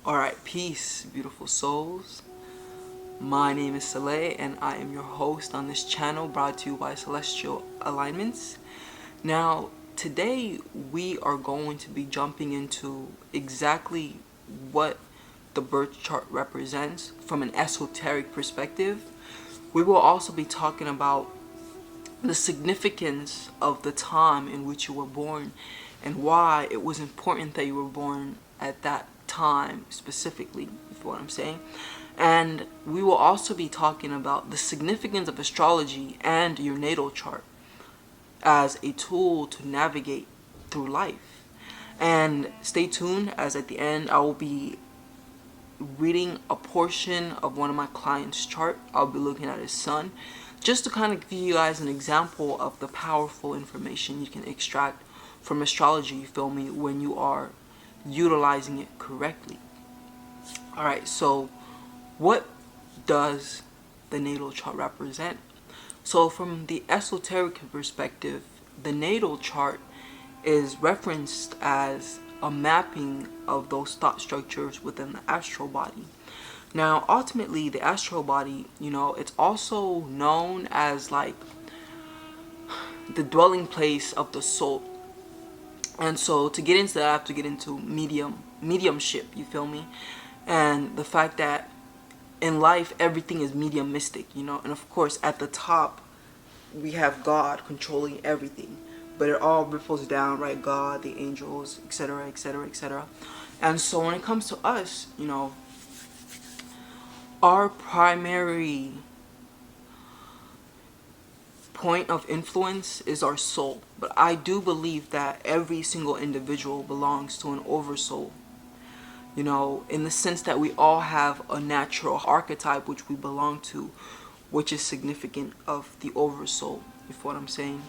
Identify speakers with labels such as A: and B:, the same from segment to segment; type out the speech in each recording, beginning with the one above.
A: Alright, peace, beautiful souls. My name is Saleh and I am your host on this channel brought to you by Celestial Alignments. Now, today we are going to be jumping into exactly what the birth chart represents from an esoteric perspective. We will also be talking about the significance of the time in which you were born and why it was important that you were born at that time specifically, if you know what I'm saying. And we will also be talking about the significance of astrology and your natal chart as a tool to navigate through life. And stay tuned, as at the end I will be reading a portion of one of my clients' chart. I'll be looking at his sun, just to kind of give you guys an example of the powerful information you can extract from astrology, you feel me, when you are utilizing it correctly. Alright, so what does the natal chart represent? So from the esoteric perspective, the natal chart is referenced as a mapping of those thought structures within the astral body. Now, ultimately, the astral body, it's also known as like the dwelling place of the soul. And so to get into that, I have to get into mediumship, you feel me? And the fact that in life, everything is mediumistic, and of course, at the top, we have God controlling everything. But it all ripples down, right? God, the angels, etc., etc., etc. And so when it comes to us, our primary point of influence is our soul. But I do believe that every single individual belongs to an oversoul. In the sense that we all have a natural archetype which we belong to, which is significant of the oversoul, if what I'm saying.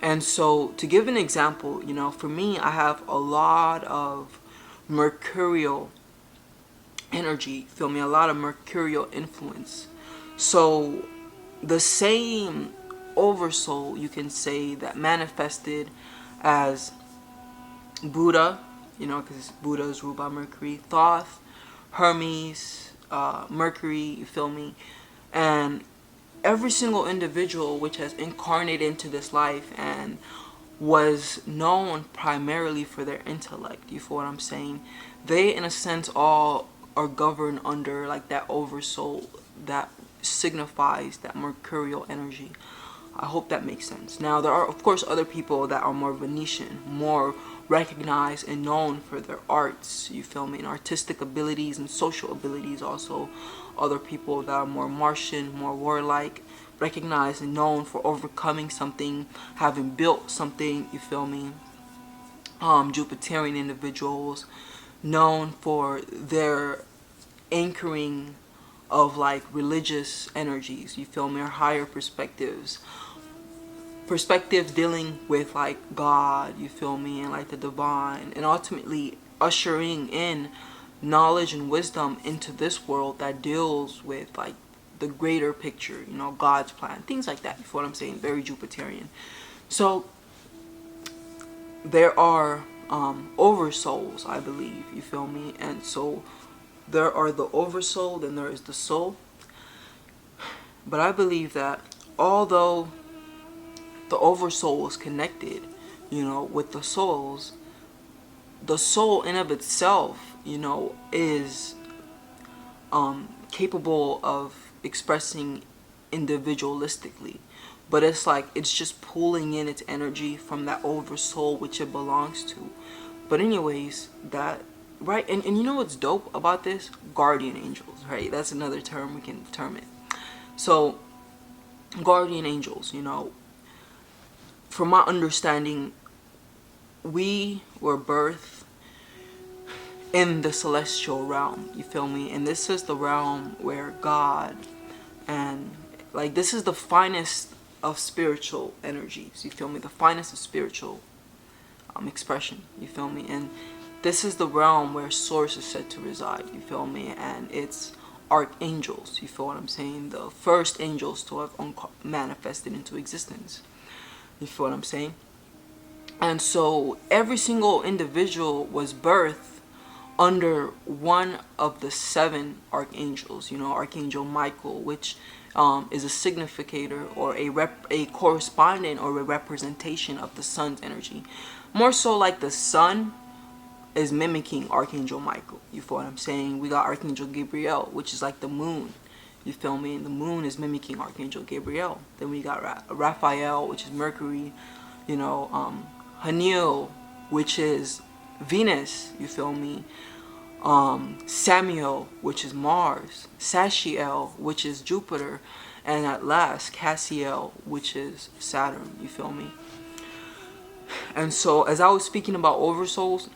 A: And so to give an example, for me, I have a lot of mercurial energy, feel me, a lot of mercurial influence. So the same oversoul, you can say, that manifested as Buddha, because Buddha is ruled by Mercury, Thoth, Hermes, Mercury, you feel me, and every single individual which has incarnated into this life and was known primarily for their intellect, you feel what I'm saying, they in a sense all are governed under like that oversoul that signifies that mercurial energy. I hope that makes sense. Now there are of course other people that are more Venetian, more recognized and known for their arts, you feel me, and artistic abilities and social abilities. Also other people that are more Martian, more warlike, recognized and known for overcoming something, having built something, you feel me. Jupiterian individuals known for their anchoring of like religious energies, you feel me, or higher perspectives dealing with like God, you feel me, and like the divine, and ultimately ushering in knowledge and wisdom into this world that deals with like the greater picture, God's plan, things like that, you feel what I'm saying, very Jupiterian. So there are oversouls, I believe, you feel me, and so there are the oversoul, then there is the soul. But I believe that although the oversoul is connected, with the souls, the soul in of itself, is capable of expressing individualistically. But it's like it's just pulling in its energy from that oversoul which it belongs to. But anyways, that right, and you know what's dope about this? Guardian angels, right? That's another term we can term it. So guardian angels, from my understanding, we were birthed in the celestial realm, you feel me, and this is the realm where God, and like this is the finest of spiritual energies, you feel me, the finest of spiritual expression, you feel me, and this is the realm where source is said to reside, you feel me, and it's archangels, you feel what I'm saying, the first angels to have manifested into existence, you feel what I'm saying. And so every single individual was birthed under one of the 7 archangels, Archangel Michael, which is a significator or a correspondent or a representation of the sun's energy. More so like the sun is mimicking Archangel Michael. You feel what I'm saying? We got Archangel Gabriel, which is like the moon. You feel me? And the moon is mimicking Archangel Gabriel. Then we got Raphael, which is Mercury. Haniel, which is Venus. You feel me? Samuel, which is Mars. Sachiel, which is Jupiter. And at last, Cassiel, which is Saturn. You feel me? And so, as I was speaking about oversouls,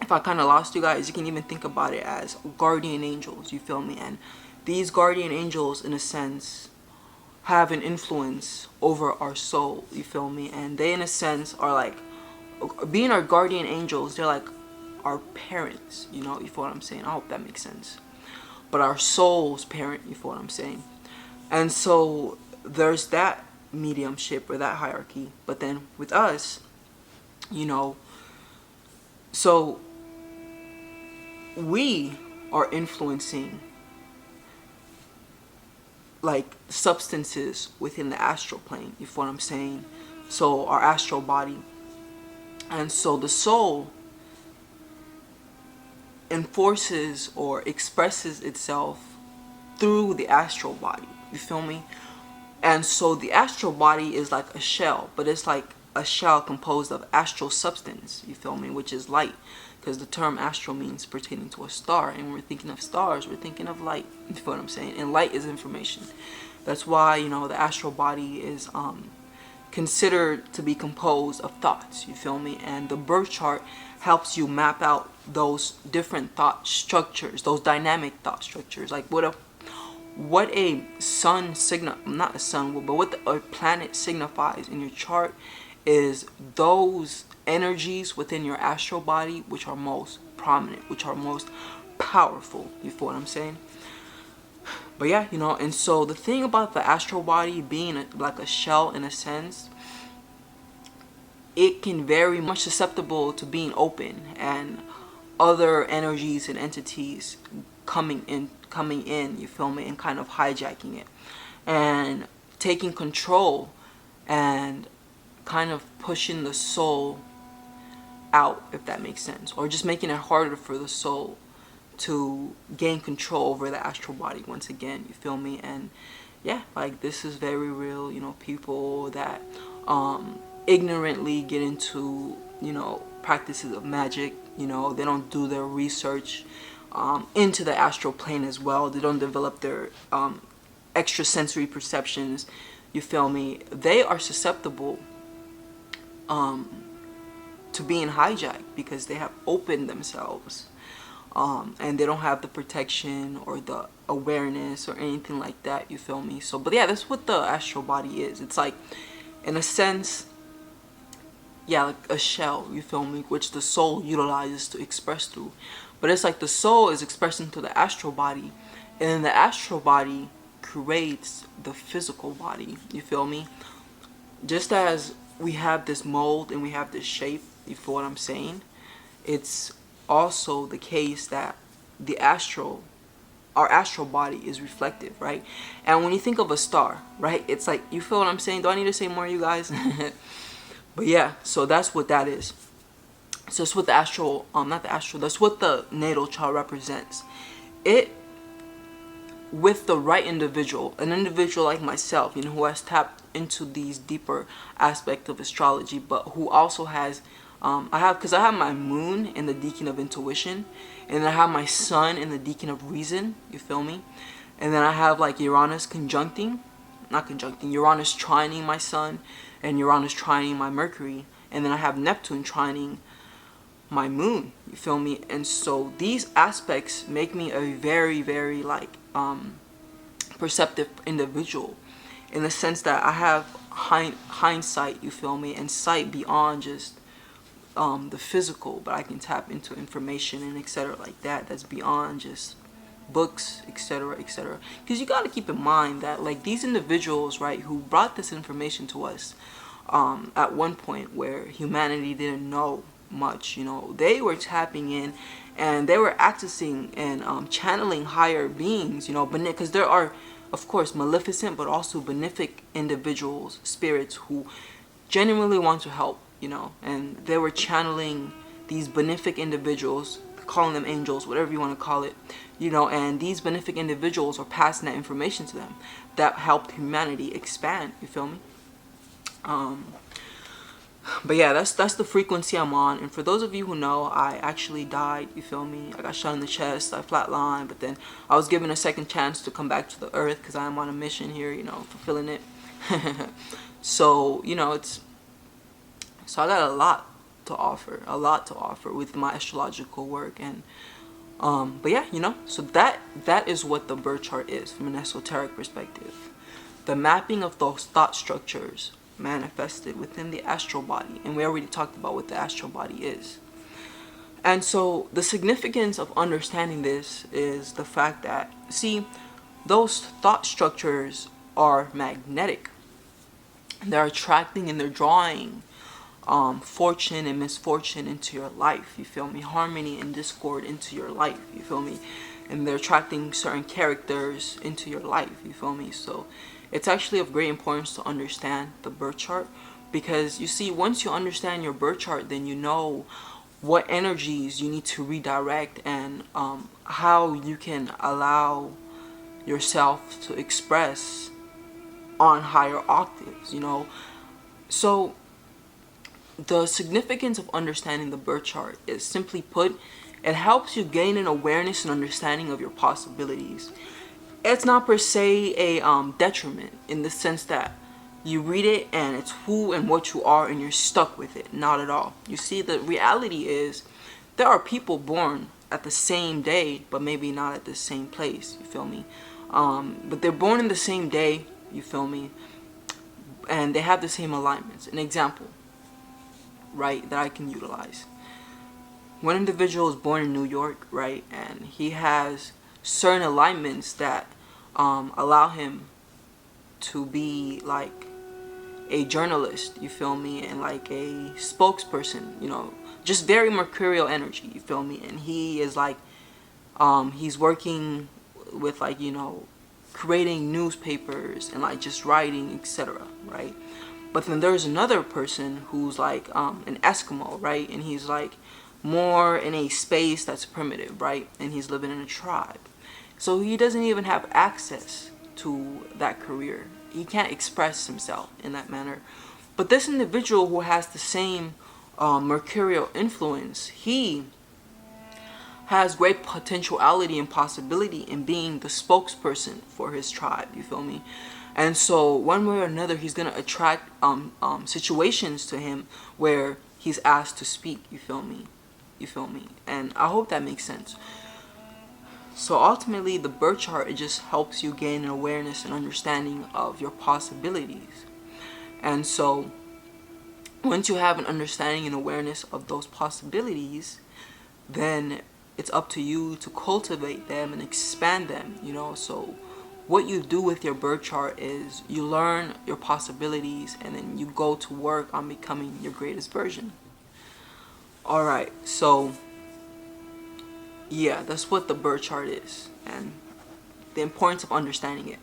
A: if I kind of lost you guys, you can even think about it as guardian angels. You feel me? And these guardian angels, in a sense, have an influence over our soul. You feel me? And they, in a sense, are like, being our guardian angels, they're like our parents. You feel what I'm saying? I hope that makes sense. But our soul's parent, you feel what I'm saying? And so there's that mediumship or that hierarchy. But then with us, so we are influencing like substances within the astral plane. You feel what I'm saying? So our astral body. And so the soul enforces or expresses itself through the astral body. You feel me? And so the astral body is like a shell, but it's like a shell composed of astral substance. You feel me? Which is light, because the term astral means pertaining to a star, and when we're thinking of stars, we're thinking of light. You feel what I'm saying? And light is information. That's why the astral body is considered to be composed of thoughts. You feel me? And the birth chart helps you map out those different thought structures, those dynamic thought structures. Like what a sun not a sun, but what a planet signifies in your chart is those energies within your astral body which are most prominent, which are most powerful. You feel what I'm saying? But yeah, and so the thing about the astral body being like a shell in a sense, it can very much susceptible to being open and other energies and entities coming in, you feel me, and kind of hijacking it and taking control and kind of pushing the soul out, if that makes sense, or just making it harder for the soul to gain control over the astral body once again. You feel me? And yeah, like this is very real. People that ignorantly get into practices of magic, they don't do their research into the astral plane as well. They don't develop their extrasensory perceptions. You feel me? They are susceptible to being hijacked because they have opened themselves, and they don't have the protection or the awareness or anything like that. You feel me? So, but yeah, that's what the astral body is. It's like, in a sense, yeah, like a shell, you feel me, which the soul utilizes to express through. But it's like the soul is expressing to the astral body, and then the astral body creates the physical body. You feel me? Just as we have this mold and we have this shape, you feel what I'm saying? It's also the case that our astral body is reflective, right? And when you think of a star, right, it's like, you feel what I'm saying? Do I need to say more, you guys? But yeah, so that's what that is. So it's what the astral, that's what the natal chart represents. It, with the right individual, an individual like myself, who has tapped into these deeper aspects of astrology, but who also has, because I have my moon in the decan of intuition, and then I have my sun in the decan of reason, you feel me? And then I have like Uranus Uranus trining my sun, and Uranus trining my Mercury, and then I have Neptune trining my moon, you feel me? And so these aspects make me a very, very like perceptive individual, in the sense that I have hindsight, you feel me, and sight beyond just the physical, but I can tap into information and etc. like that, that's beyond just books, etc., etc. Because you got to keep in mind that like these individuals, right, who brought this information to us at one point where humanity didn't know much. You know, they were tapping in and they were accessing and channeling higher beings, you know, because there are, of course, maleficent but also benefic individuals, spirits who genuinely want to help, you know, and they were channeling these benefic individuals, calling them angels, whatever you want to call it, you know, and these benefic individuals are passing that information to them that helped humanity expand, you feel me? But yeah, that's the frequency I'm on. And for those of you who know, I actually died, you feel me? I got shot in the chest, I flatlined, but then I was given a second chance to come back to the earth because I'm on a mission here, you know, fulfilling it. So, you know, so I got a lot to offer with my astrological work. And but yeah, you know, so that is what the birth chart is from an esoteric perspective. The mapping of those thought structures manifested within the astral body, and we already talked about what the astral body is. And so the significance of understanding this is the fact that, see, those thought structures are magnetic. They're attracting and they're drawing fortune and misfortune into your life, you feel me? Harmony and discord into your life, you feel me? And they're attracting certain characters into your life, you feel me? So it's actually of great importance to understand the birth chart, because you see, once you understand your birth chart, then you know what energies you need to redirect, and how you can allow yourself to express on higher octaves, you know. So the significance of understanding the birth chart is, simply put, it helps you gain an awareness and understanding of your possibilities. It's not per se a detriment in the sense that you read it and it's who and what you are and you're stuck with it. Not at all. You see, the reality is there are people born at the same day but maybe not at the same place, you feel me? But they're born in the same day, you feel me? And they have the same alignments. An example, right, that I can utilize. One individual is born in New York, right, and he has certain alignments that allow him to be like a journalist, you feel me, and like a spokesperson, you know, just very mercurial energy, you feel me? And he is like, he's working with, like, you know, creating newspapers and like just writing, etc., right? But then there's another person who's like an Eskimo, right? And he's like more in a space that's primitive, right? And he's living in a tribe. So he doesn't even have access to that career. He can't express himself in that manner. But this individual who has the same mercurial influence, he has great potentiality and possibility in being the spokesperson for his tribe, you feel me? And so one way or another, he's going to attract situations to him where he's asked to speak, you feel me? You feel me? And I hope that makes sense. So ultimately, the birth chart, it just helps you gain an awareness and understanding of your possibilities. And so once you have an understanding and awareness of those possibilities, then it's up to you to cultivate them and expand them, you know. So what you do with your birth chart is you learn your possibilities and then you go to work on becoming your greatest version. Alright, so yeah, that's what the birth chart is and the importance of understanding it.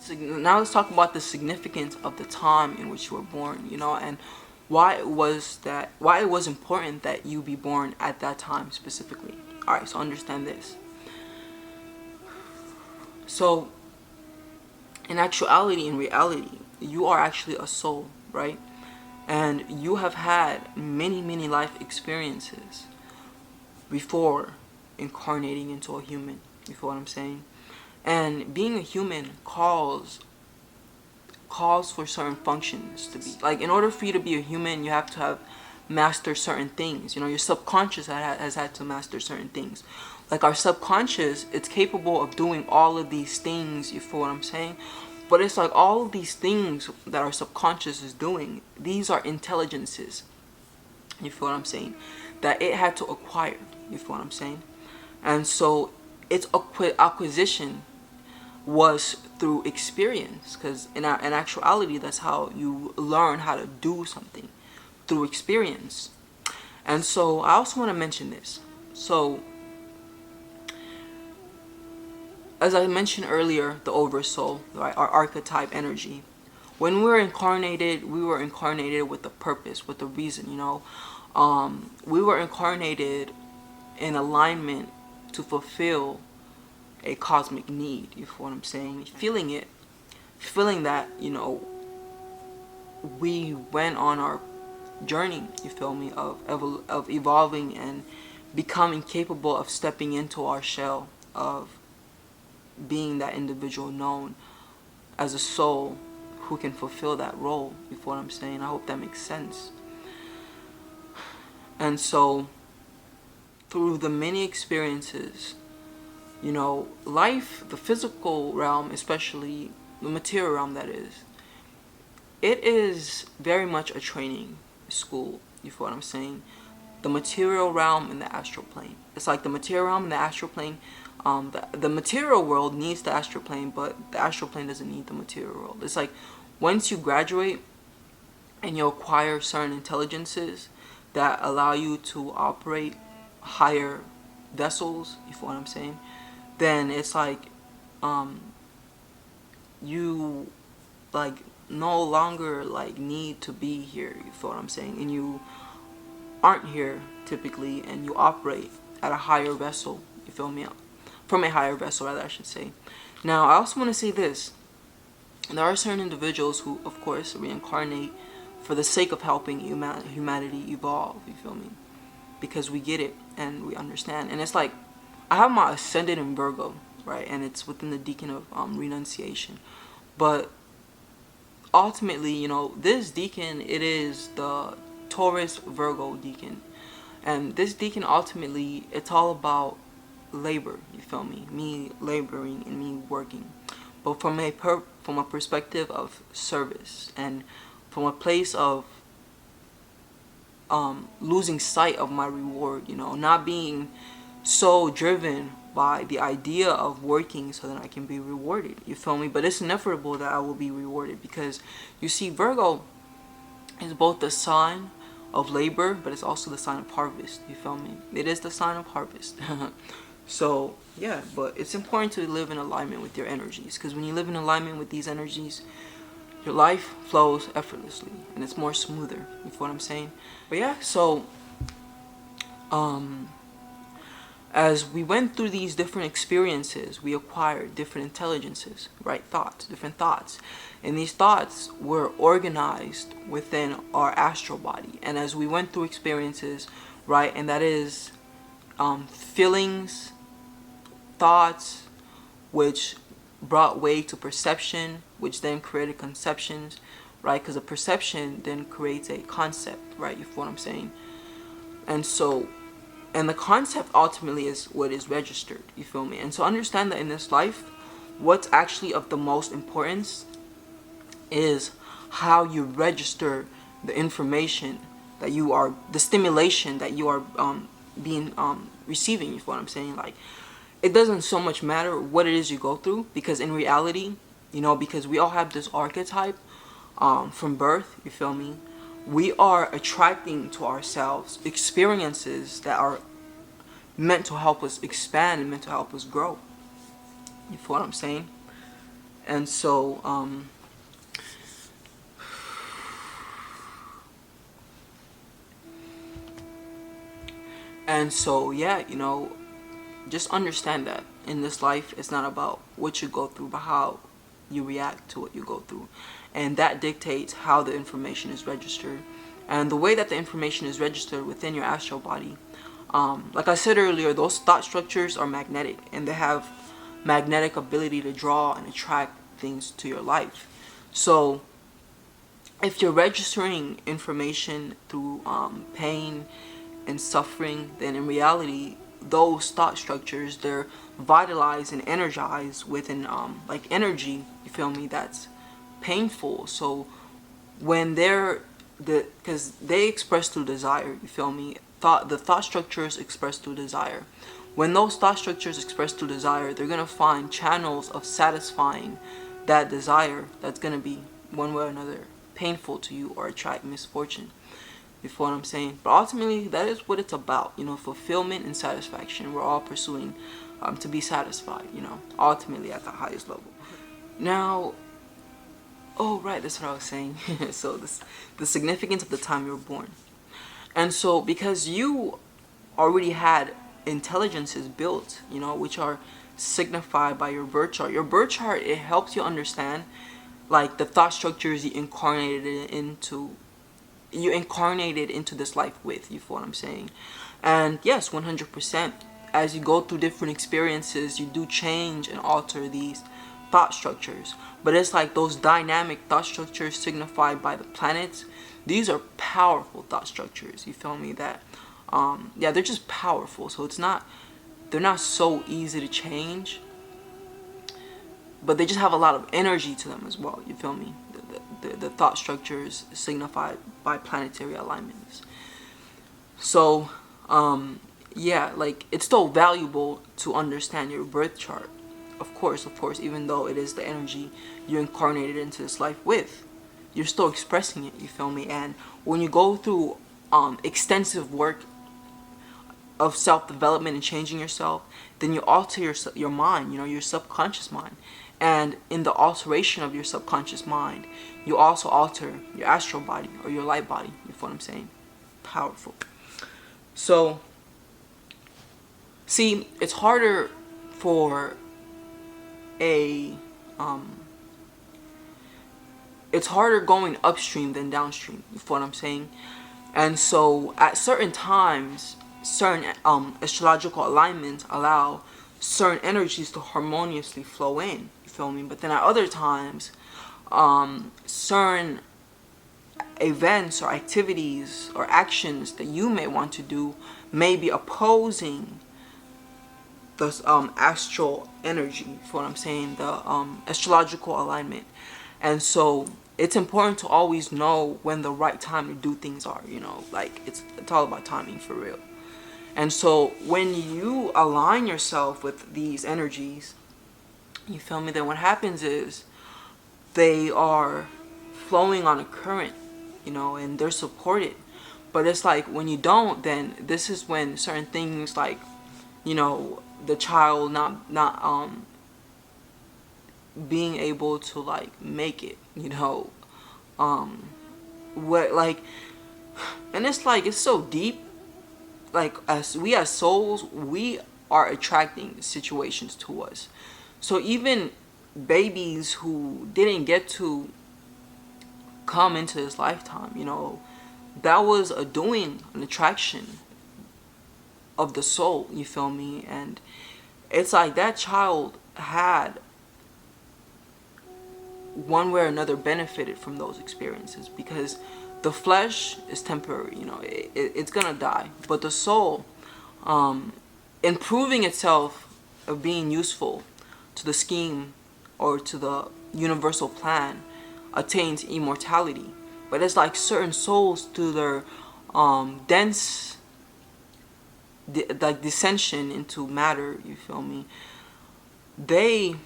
A: So now let's talk about the significance of the time in which you were born, you know, and why it was important that you be born at that time specifically. Alright, so understand this. So in actuality, in reality, you are actually a soul, right? And you have had many life experiences before incarnating into a human. You feel what I'm saying? And being a human calls for certain functions to be. Like, in order for you to be a human, you have to have mastered certain things. You know, your subconscious has had to master certain things. Like, our subconscious, it's capable of doing all of these things, you feel what I'm saying? But it's like all of these things that our subconscious is doing, these are intelligences, you feel what I'm saying, that it had to acquire, you feel what I'm saying? And so its acquisition was through experience, because in actuality, that's how you learn how to do something. through experience. And so I also want to mention this. So as I mentioned earlier, the oversoul, right, our archetype energy. When we were incarnated with a purpose, with a reason, you know. We were incarnated in alignment to fulfill a cosmic need, you feel what I'm saying? Feeling that, you know, we went on our journey, you feel me, of evolving and becoming capable of stepping into our shell, of being that individual known as a soul who can fulfill that role, you feel what I'm saying? I hope that makes sense. And so through the many experiences, you know, life, the physical realm, especially the material realm, that is, it is very much a training school, you feel what I'm saying? The material realm and the astral plane. It's like the material realm and the astral plane. The material world needs the astral plane, but the astral plane doesn't need the material world. It's like once you graduate and you acquire certain intelligences that allow you to operate higher vessels, you feel what I'm saying? Then it's like you like no longer like need to be here, you feel what I'm saying? And you aren't here typically, and you operate at a higher vessel, you feel me? From a higher vessel, rather, I should say. Now I also want to say this: there are certain individuals who, of course, reincarnate for the sake of helping humanity evolve, you feel me? Because we get it and we understand. And it's like, I have my ascendant in Virgo, right? And it's within the decan of renunciation. But ultimately, you know, this decan, it is the Taurus Virgo decan. And this decan, ultimately, it's all about labor, you feel me? Me laboring and me working. But from a perspective of service, and from a place of losing sight of my reward, you know, not being so driven by the idea of working so that I can be rewarded, you feel me? But it's inevitable that I will be rewarded, because you see, Virgo is both the sign of labor, but it's also the sign of harvest, you feel me? It is the sign of harvest. So yeah, but it's important to live in alignment with your energies, because when you live in alignment with these energies, your life flows effortlessly and it's more smoother, you feel what I'm saying? But yeah, so as we went through these different experiences, we acquired different intelligences, right? Different thoughts. And these thoughts were organized within our astral body. And as we went through experiences, right, and that is feelings, thoughts, which brought way to perception, which then created conceptions, right? Because a perception then creates a concept, right? You feel what I'm saying? And so, and the concept ultimately is what is registered, you feel me? And so understand that in this life, what's actually of the most importance is how you register the information that you are, the stimulation that you are receiving, you feel what I'm saying? Like, it doesn't so much matter what it is you go through, because in reality, you know, because we all have this archetype from birth, you feel me? We are attracting to ourselves experiences that are meant to help us expand and meant to help us grow. You feel what I'm saying? And so, yeah, you know, just understand that in this life, it's not about what you go through, but how you react to what you go through. And that dictates how the information is registered. And the way that the information is registered within your astral body, like I said earlier, those thought structures are magnetic, and they have magnetic ability to draw and attract things to your life. So if you're registering information through pain and suffering, then in reality, those thought structures, they're vitalized and energized with an like energy, you feel me, that's painful. So when because they express through desire, you feel me, the thought structures express through desire. When those thought structures express through desire, they're gonna find channels of satisfying that desire that's gonna be one way or another painful to you or attract misfortune. You feel what I'm saying? But ultimately, that is what it's about. You know, fulfillment and satisfaction. We're all pursuing to be satisfied. You know, ultimately at the highest level. Now, oh right, that's what I was saying. So the significance of the time you were born, and so because you already had intelligences built, you know, which are signified by your birth chart. Your birth chart, it helps you understand like the thought structures you incarnated into this life with. You feel what I'm saying? And yes, 100%. As you go through different experiences, you do change and alter these thought structures. But it's like those dynamic thought structures signified by the planets. These are powerful thought structures. You feel me? That yeah, they're just powerful. So they're not so easy to change, but they just have a lot of energy to them as well. You feel me? The thought structures signified by planetary alignments. So yeah, like it's still valuable to understand your birth chart, of course, even though it is the energy you incarnated into this life with. You're still expressing it. You feel me? And when you go through extensive work of self-development and changing yourself, then you alter your mind, you know, your subconscious mind. And in the alteration of your subconscious mind, you also alter your astral body or your light body. You feel what I'm saying? Powerful. So, see, it's harder for it's harder going upstream than downstream. You feel what I'm saying? And so, at certain times, certain astrological alignments allow certain energies to harmoniously flow in. You feel me? But then at other times, certain events or activities or actions that you may want to do may be opposing the astral energy. You feel what I'm saying? The astrological alignment. And so it's important to always know when the right time to do things are. You know, like it's all about timing for real. And so when you align yourself with these energies, you feel me, then what happens is they are flowing on a current, you know, and they're supported. But it's like when you don't, then this is when certain things like, you know, the child not being able to like make it, you know, what like, and it's like it's so deep. Like as souls, we are attracting situations to us. So even babies who didn't get to come into this lifetime, you know, that was an attraction of the soul. You feel me? And it's like that child had one way or another benefited from those experiences, because the flesh is temporary, you know, it's gonna die, but the soul, improving itself of being useful to the scheme or to the universal plan, attains immortality. But it's like certain souls through their dense like descension into matter, you feel me, they,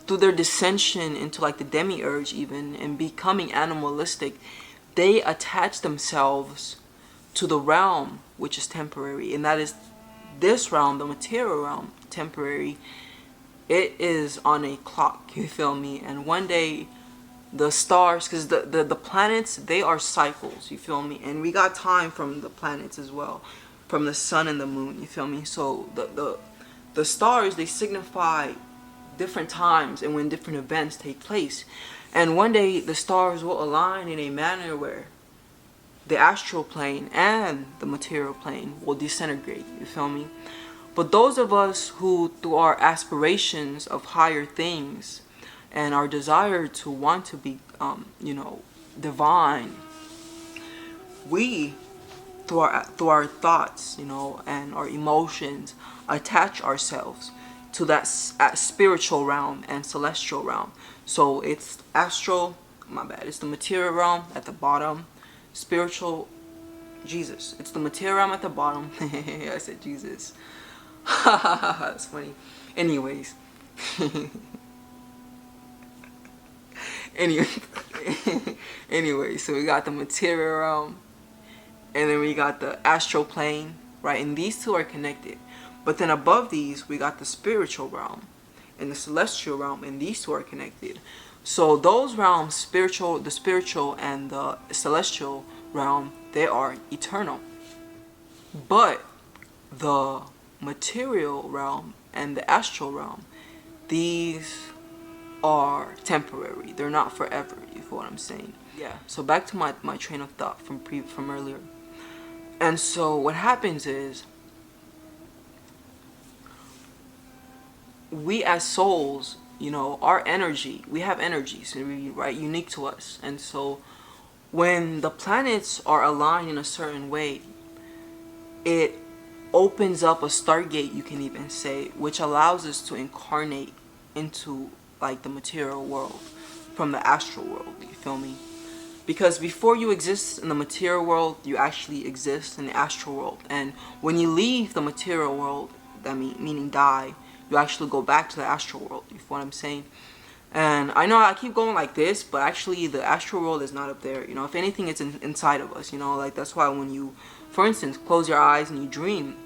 A: through their descension into like the demiurge even, and becoming animalistic, they attach themselves to the realm which is temporary, and that is this realm, the material realm, temporary. It is on a clock, you feel me, and one day the stars, because the planets, they are cycles, you feel me, and we got time from the planets as well, from the sun and the moon, you feel me. So the stars, they signify different times and when different events take place. And one day the stars will align in a manner where the astral plane and the material plane will disintegrate, you feel me. But those of us who, through our aspirations of higher things and our desire to want to be you know, divine, we, through our thoughts, you know, and our emotions, attach ourselves to that spiritual realm and celestial realm. So it's astral, my bad, it's the material realm at the bottom, spiritual, Jesus. It's the material realm at the bottom. I said Jesus. That's funny. Anyways. Anyway, anyway, so we got the material realm, and then we got the astral plane, right? And these two are connected. But then above these, we got the spiritual realm and the celestial realm, and these two are connected. So those realms, the spiritual and the celestial realm, they are eternal. But the material realm and the astral realm, these are temporary. They're not forever. You feel what I'm saying? Yeah. So back to my train of thought from earlier. And so what happens is, we as souls, our energy, we have energies, right, unique to us. And so when the planets are aligned in a certain way, it opens up a stargate, you can even say, which allows us to incarnate into like the material world from the astral world. You feel me? Because before you exist in the material world, you actually exist in the astral world. And when you leave the material world, meaning die, you actually go back to the astral world. You feel what I'm saying? And I know I keep going like this, but actually the astral world is not up there. If anything, it's inside of us. Like that's why when you, for instance, close your eyes and you dream,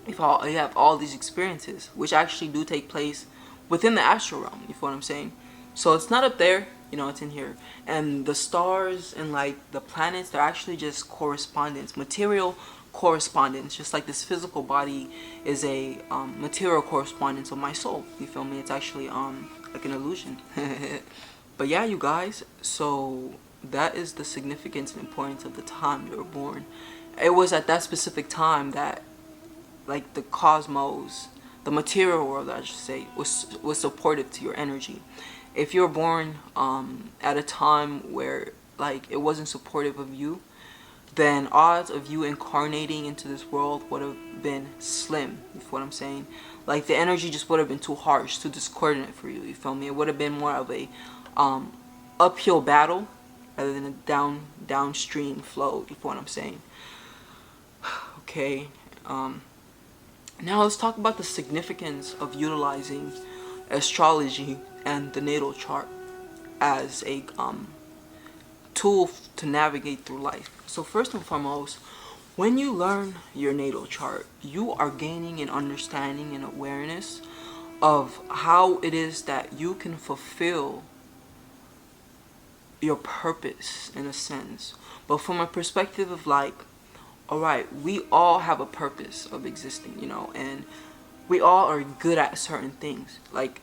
A: you have all these experiences, which actually do take place within the astral realm. You feel what I'm saying? So it's not up there. It's in here. And the stars and like the planets, they're actually just correspondence, material correspondence. Just like this physical body is a material correspondence of my soul. You feel me? It's actually like an illusion. But yeah, you guys, so that is the significance and importance of the time you were born. It was at that specific time that like the cosmos, the material world, I should say, was supportive to your energy. If you were born at a time where like it wasn't supportive of you, then odds of you incarnating into this world would have been slim. You feel what I'm saying? Like the energy just would have been too harsh, too discordant for you. You feel me? It would have been more of a uphill battle rather than a downstream flow. You feel what I'm saying? Okay. Now let's talk about the significance of utilizing astrology and the natal chart as a tool to navigate through life. So first and foremost, when you learn your natal chart, you are gaining an understanding and awareness of how it is that you can fulfill your purpose in a sense. But from a perspective of like, alright, we all have a purpose of existing, and we all are good at certain things. Like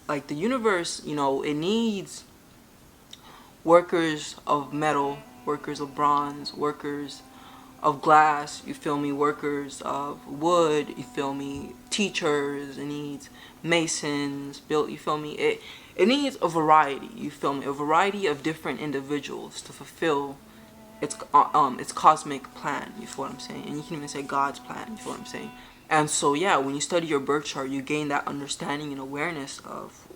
A: the universe, it needs workers of metal, workers of bronze, workers of glass, you feel me, workers of wood, you feel me, teachers, it needs masons, you feel me, it needs a variety, you feel me, a variety of different individuals to fulfill its cosmic plan, you feel what I'm saying, and you can even say God's plan, you feel what I'm saying. And so yeah, when you study your birth chart, you gain that understanding and awareness of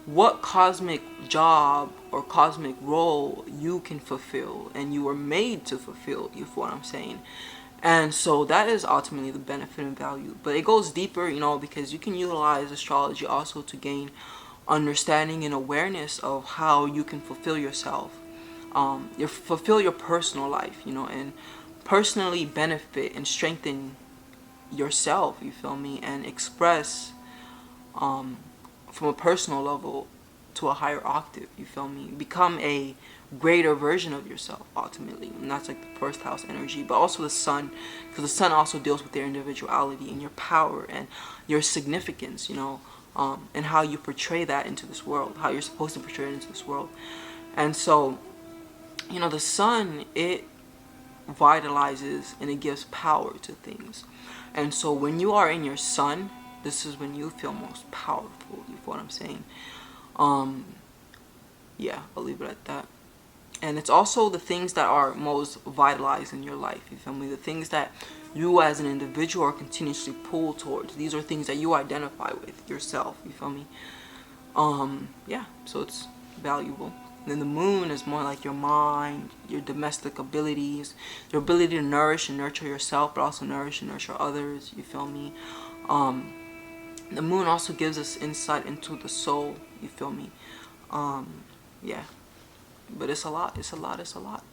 A: what cosmic job or cosmic role you can fulfill and you were made to fulfill, you feel what I'm saying. And so that is ultimately the benefit and value. But it goes deeper, because you can utilize astrology also to gain understanding and awareness of how you can fulfill yourself, fulfill your personal life, and personally benefit and strengthen yourself, you feel me, and express from a personal level to a higher octave, you feel me, become a greater version of yourself ultimately. And that's like the first house energy, but also the sun, because the sun also deals with your individuality and your power and your significance, and how you portray that into this world, how you're supposed to portray it into this world. And so the sun, it vitalizes and it gives power to things. And so when you are in your sun, this is when you feel most powerful, you feel what I'm saying. Yeah, I'll leave it at that. And it's also the things that are most vitalized in your life, you feel me, the things that you as an individual are continuously pulled towards. These are things that you identify with yourself, you feel me. Yeah, so it's valuable. And then the moon is more like your mind, your domestic abilities, your ability to nourish and nurture yourself, but also nourish and nurture others, you feel me. The moon also gives us insight into the soul, you feel me. Yeah, but it's a lot. It's a lot. It's a lot.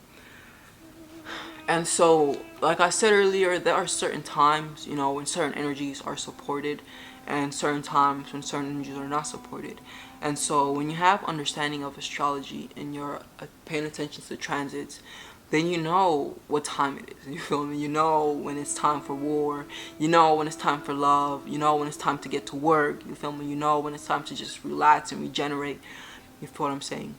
A: And so, like I said earlier, there are certain times, when certain energies are supported, and certain times when certain energies are not supported. And so, when you have understanding of astrology and you're paying attention to transits, then you know what time it is. You feel me? You know when it's time for war. You know when it's time for love. You know when it's time to get to work. You feel me? You know when it's time to just relax and regenerate. You feel what I'm saying?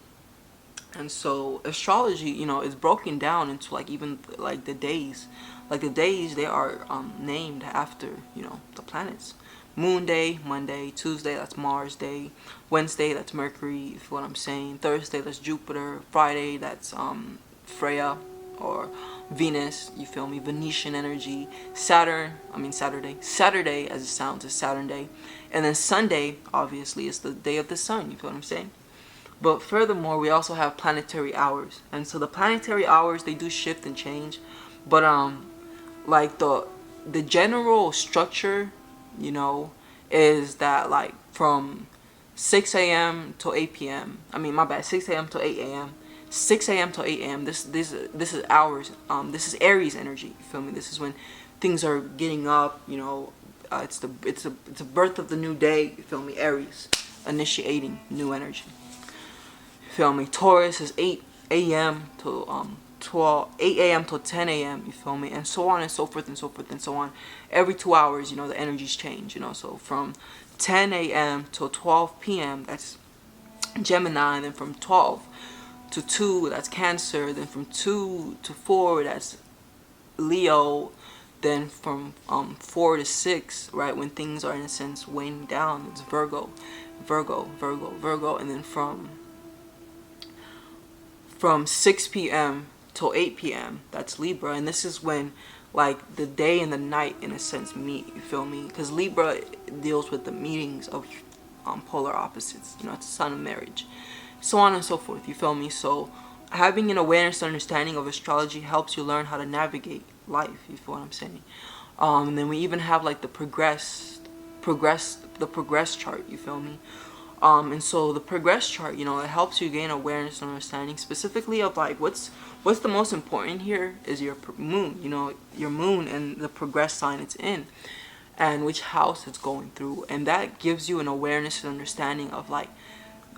A: And so astrology, is broken down into like even like the days. Like the days, they are named after, the planets. Moon day, Monday. Tuesday, that's Mars day. Wednesday, that's Mercury, if you know what I'm saying. Thursday, that's Jupiter. Friday, that's Freya or Venus, you feel me? Venetian energy. Saturday, as it sounds, is Saturn day. And then Sunday, obviously, is the day of the sun, you feel what I'm saying? But furthermore, we also have planetary hours. And so the planetary hours, they do shift and change. But like the general structure, is that like from 6 a.m. to 8 p.m. I mean, my bad, 6 a.m. to 8 a.m. 6 a.m. to 8 a.m. This is hours. This is Aries energy. You feel me? This is when things are getting up. It's the birth of the new day. You feel me? Aries, initiating new energy. Feel me? Taurus is 8 a.m. to 8 a.m. to 10 a.m. You feel me? And so on and so forth and so forth and so on. Every 2 hours, the energies change. So from 10 a.m. to 12 p.m. that's Gemini, and then from 12 to 2 that's Cancer, then from 2 to 4 that's Leo, then from 4 to 6, right, when things are in a sense weighing down, it's Virgo, and then from 6 p.m. till 8 p.m. that's Libra, and this is when like the day and the night in a sense meet, you feel me? Because Libra deals with the meetings of polar opposites, it's a sign of marriage, so on and so forth, you feel me? So having an awareness and understanding of astrology helps you learn how to navigate life, you feel what I'm saying? And then we even have like the progress chart, you feel me? And so the progress chart, it helps you gain awareness and understanding specifically of like what's the most important here is your moon, your moon and the progress sign it's in, and which house it's going through, and that gives you an awareness and understanding of like,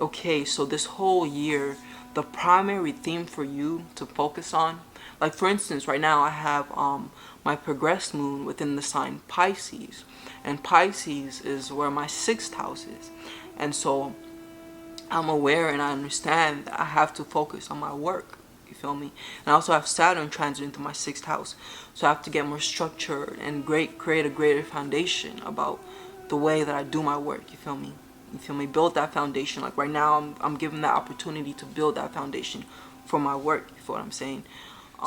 A: okay, so this whole year, the primary theme for you to focus on, like for instance, right now I have my progressed moon within the sign Pisces, and Pisces is where my 6th house is. And so I'm aware and I understand that I have to focus on my work. You feel me? And I also have Saturn transit into my 6th house. So I have to get more structured and create a greater foundation about the way that I do my work. You feel me? You feel me? Build that foundation. Like right now I'm given that opportunity to build that foundation for my work. You feel what I'm saying?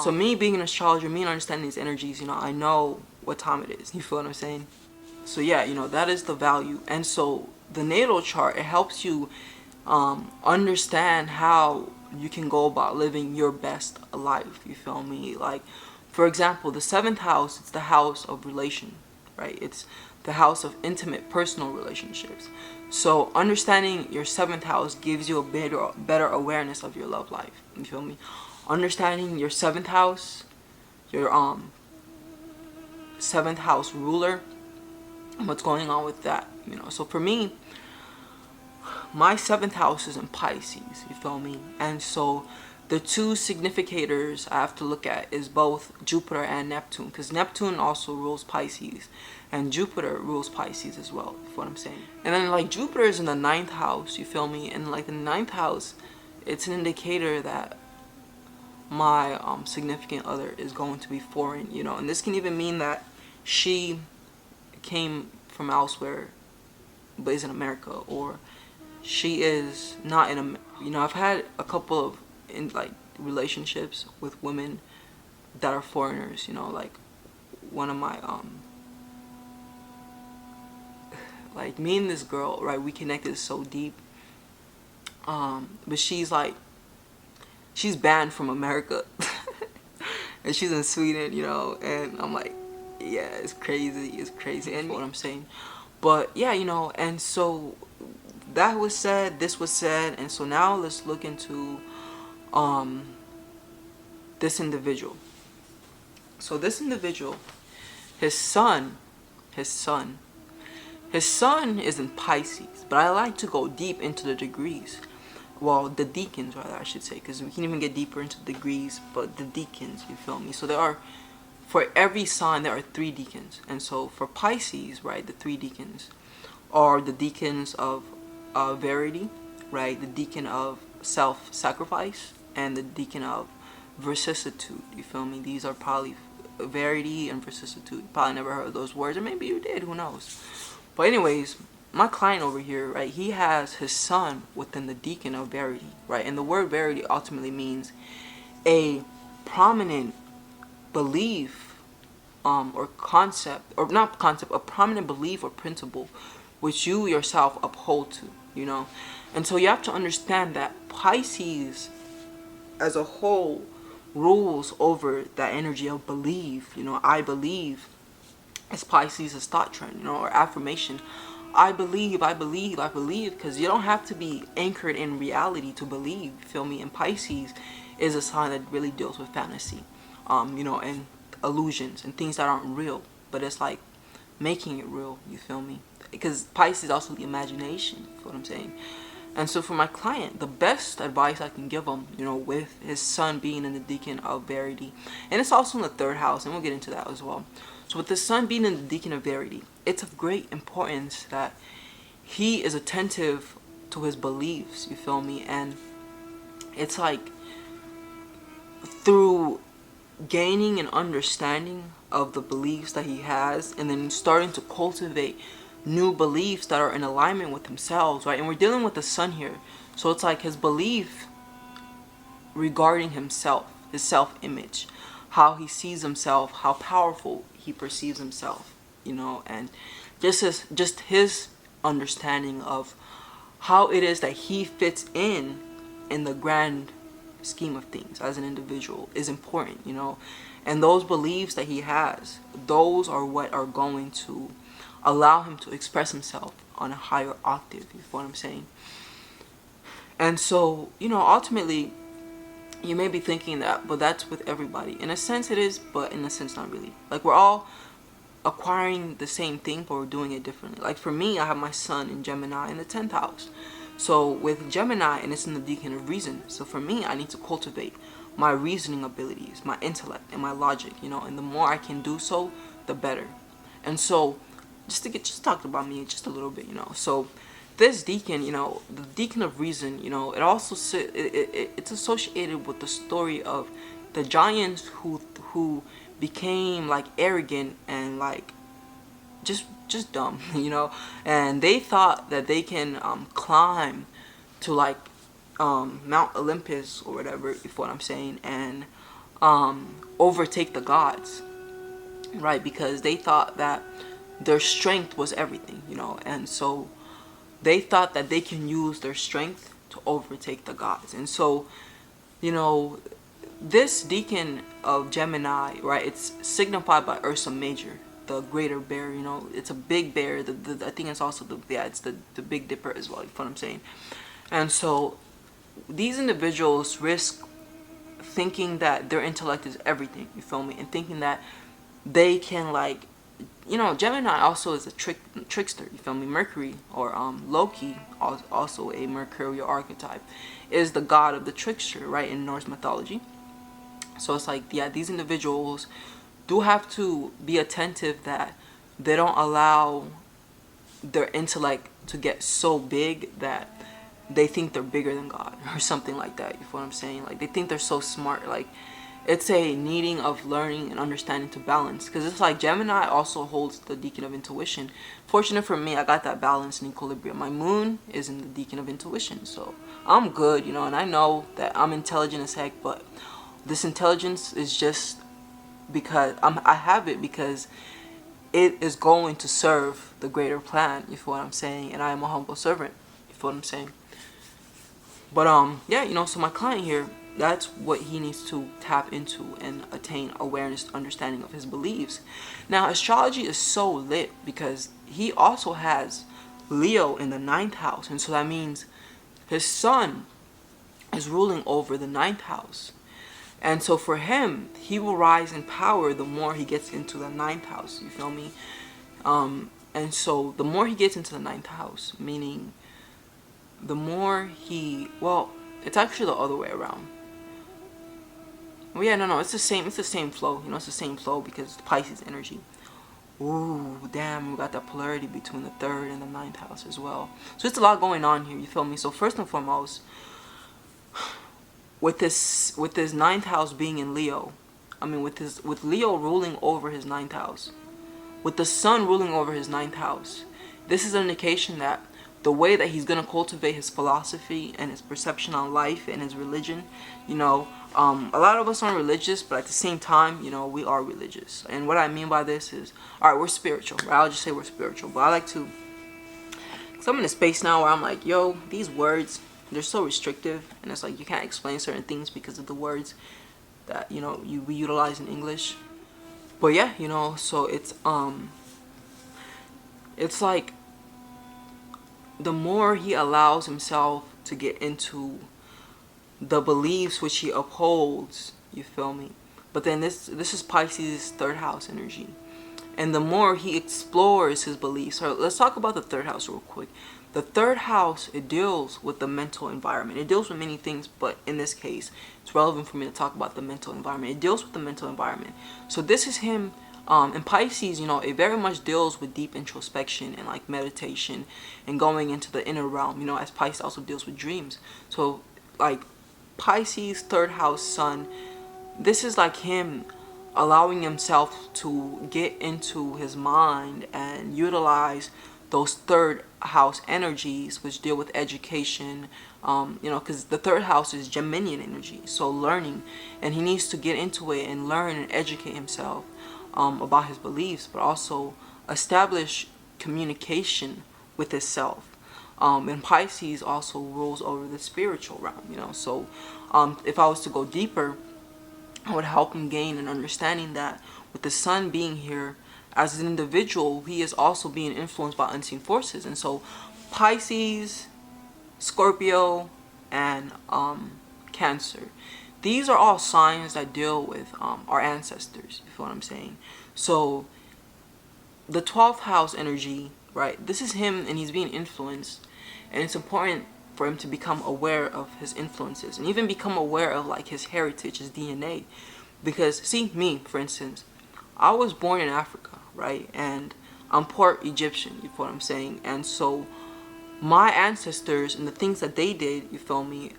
A: So me being an astrologer, me understanding these energies, I know what time it is. You feel what I'm saying? So yeah, that is the value. And so the natal chart, it helps you understand how you can go about living your best life, you feel me? Like for example, the 7th house, it's the house of relation, right? It's the house of intimate personal relationships. So understanding your 7th house gives you a better awareness of your love life, you feel me? Understanding your 7th house, your 7th house ruler, what's going on with that, so for me, my 7th house is in Pisces, you feel me? And so the two significators I have to look at is both Jupiter and Neptune, because Neptune also rules Pisces and Jupiter rules Pisces as well, you feel what I'm saying? And then like Jupiter is in the 9th house, you feel me? And like the 9th house, it's an indicator that my significant other is going to be foreign, and this can even mean that she came from elsewhere but is in America, or she is not in America. I've had a couple of relationships with women that are foreigners, like one of my like me and this girl, right, we connected so deep, but she's banned from America and she's in Sweden, and I'm like, yeah, it's crazy, and what I'm saying. But yeah, and so that was said, this was said, and so now let's look into um this individual. So this individual, his son, his son, his sun is in Pisces, but I like to go deep into the degrees. Well, the decans, rather, I should say, because we can even get deeper into the degrees, but the decans, you feel me? So there are, for every sign, there are 3 decans. And so for Pisces, right, the 3 decans are the decans of verity, right, the decan of self-sacrifice, and the decan of vicissitude, you feel me? These are probably verity and vicissitude. You probably never heard those words, or maybe you did, who knows? But anyways, my client over here, right, he has his sun within the decan of verity, right? And the word verity ultimately means a prominent belief or concept, or not concept, a prominent belief or principle which you yourself uphold to, you know? And so you have to understand that Pisces as a whole rules over that energy of believe, you know, I believe. As Pisces' thought trend, you know, or affirmation. I believe, I believe, I believe, because you don't have to be anchored in reality to believe, you feel me? And Pisces is a sign that really deals with fantasy, you know, and illusions and things that aren't real, but it's like making it real, you feel me? Because Pisces is also the imagination, you feel what I'm saying? And so for my client, the best advice I can give him, you know, with his sun being in the decan of verity, and it's also in the 3rd house, and we'll get into that as well. So with the sun being in the decan of verity, it's of great importance that he is attentive to his beliefs, you feel me? And it's like through gaining an understanding of the beliefs that he has, and then starting to cultivate new beliefs that are in alignment with themselves, right? And we're dealing with the sun here, so it's like his belief regarding himself, his self-image, how he sees himself, how powerful he perceives himself, you know, and just his understanding of how it is that he fits in the grand scheme of things as an individual is important, you know. And those beliefs that he has, those are what are going to allow him to express himself on a higher octave, you know what I'm saying? And so, you know, ultimately, you may be thinking that, but that's with everybody. In a sense it is, but in a sense not really. Like, we're all acquiring the same thing, but we're doing it differently. Like for me, I have my sun in Gemini in the 10th house. So with Gemini, and it's in the decan of reason. So for me, I need to cultivate my reasoning abilities, my intellect, and my logic, you know. And the more I can do so, the better. And so, just talk about me just a little bit, you know. So this decan, you know, the decan of reason, you know, it also it's associated with the story of the giants who became like arrogant and like just dumb, you know, and they thought that they can climb to like Mount Olympus or whatever, if what I'm saying, and overtake the gods, right? Because they thought that their strength was everything, you know, and so they thought that they can use their strength to overtake the gods. And so, you know, this decan of Gemini, right, it's signified by Ursa Major, the greater bear, you know. It's a big bear. I think it's also it's the Big Dipper as well, you know what I'm saying? And so these individuals risk thinking that their intellect is everything, you feel me, and thinking that they can, like, you know, Gemini also is a trickster, you feel me? Mercury, or Loki, also a mercurial archetype, is the god of the trickster, right, in Norse mythology. So it's like, yeah, these individuals do have to be attentive that they don't allow their intellect to get so big that they think they're bigger than God or something like that, you know what I'm saying? Like, they think they're so smart. Like, it's a needing of learning and understanding to balance, because it's like Gemini also holds the decan of intuition. Fortunate for me, I got that balance and equilibrium. My moon is in the decan of intuition, so I'm good, you know. And I know that I'm intelligent as heck, but this intelligence is just because I have it because it is going to serve the greater plan, you feel what I'm saying? And I am a humble servant, you feel what I'm saying? But yeah, you know, so my client here, that's what he needs to tap into and attain awareness, understanding of his beliefs. Now, astrology is so lit because he also has Leo in the ninth house. And so that means his sun is ruling over the ninth house. And so for him, he will rise in power the more he gets into the ninth house. You feel me? And so the more he gets into the ninth house, meaning the more he, well, it's actually the other way around. Well, yeah, no, it's the same flow. It's the same flow because it's Pisces energy. Ooh, damn, we got that polarity between the third and the ninth house as well. So it's a lot going on here, you feel me? So first and foremost, with this ninth house being in Leo, with Leo ruling over his ninth house, with the sun ruling over his ninth house, this is an indication that the way that he's going to cultivate his philosophy and his perception on life and his religion, a lot of us aren't religious, but at the same time, we are religious. And what I mean by this is, alright, we're spiritual, right? I'll just say we're spiritual, but I like to, because I'm in a space now where I'm like, yo, these words, they're so restrictive, and it's like you can't explain certain things because of the words that, we utilize in English. But yeah, so it's like, the more he allows himself to get into the beliefs which he upholds, you feel me? But then this is Pisces' third house energy. And the more he explores his beliefs, so let's talk about the third house real quick. The third house, it deals with the mental environment. It deals with many things, but in this case, it's relevant for me to talk about the mental environment. It deals with the mental environment. So this is him. In Pisces, it very much deals with deep introspection and like meditation and going into the inner realm, as Pisces also deals with dreams. So like Pisces third house sun, this is like him allowing himself to get into his mind and utilize those third house energies which deal with education, because the third house is Geminian energy, so learning, and he needs to get into it and learn and educate himself about his beliefs, but also establish communication with himself. And Pisces also rules over the spiritual realm, so if I was to go deeper, I would help him gain an understanding that with the sun being here, as an individual, he is also being influenced by unseen forces. And so Pisces, Scorpio, and Cancer, these are all signs that deal with our ancestors, you feel what I'm saying? So the 12th house energy, right, this is him and he's being influenced, and it's important for him to become aware of his influences and even become aware of like his heritage, his DNA. Because see, me for instance, I was born in Africa, right, and I'm part Egyptian, you feel what I'm saying? And so my ancestors and the things that they did, you feel me,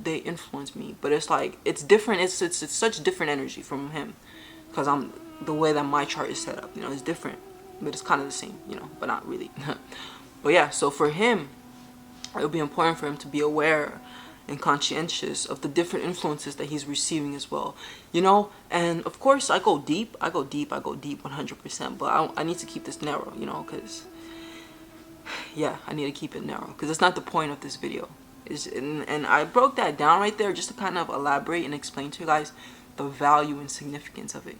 A: they influenced me. But it's like, it's different, it's such different energy from him, because I'm, the way that my chart is set up, it's different, but it's kind of the same, but not really. But yeah, so for him, it would be important for him to be aware and conscientious of the different influences that he's receiving as well, and of course I go deep 100%, but I need to keep this narrow, because yeah, I need to keep it narrow, because it's not the point of this video. And I broke that down right there just to kind of elaborate and explain to you guys the value and significance of it,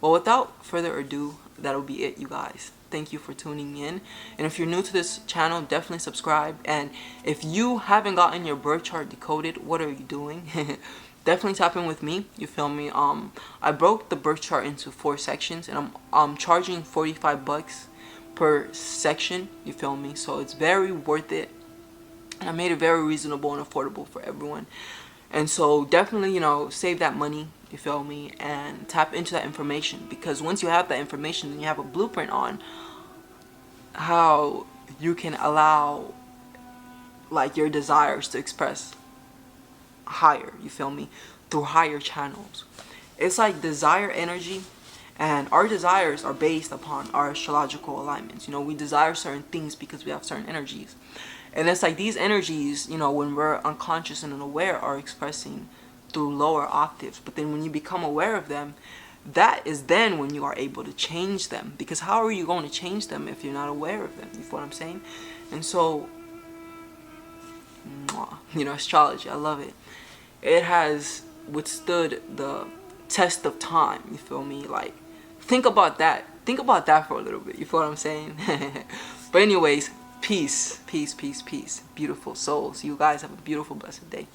A: Well, without further ado, that'll be it, you guys. Thank you for tuning in. And if you're new to this channel, definitely subscribe. And if you haven't gotten your birth chart decoded, what are you doing? Definitely tap in with me, you feel me? I broke the birth chart into 4 sections, and I'm charging $45 per section, you feel me? So it's very worth it. And I made it very reasonable and affordable for everyone. And so definitely, save that money, you feel me, and tap into that information, because once you have that information, then you have a blueprint on how you can allow like your desires to express higher, you feel me, through higher channels. It's like desire energy, and our desires are based upon our astrological alignments. We desire certain things because we have certain energies. And it's like these energies, when we're unconscious and unaware, are expressing through lower octaves. But then when you become aware of them, that is then when you are able to change them. Because how are you going to change them if you're not aware of them? You feel what I'm saying? And so, astrology, I love it. It has withstood the test of time, you feel me? Like, think about that. Think about that for a little bit, you feel what I'm saying? But anyways, peace, peace, peace, peace. Beautiful souls. You guys have a beautiful, blessed day.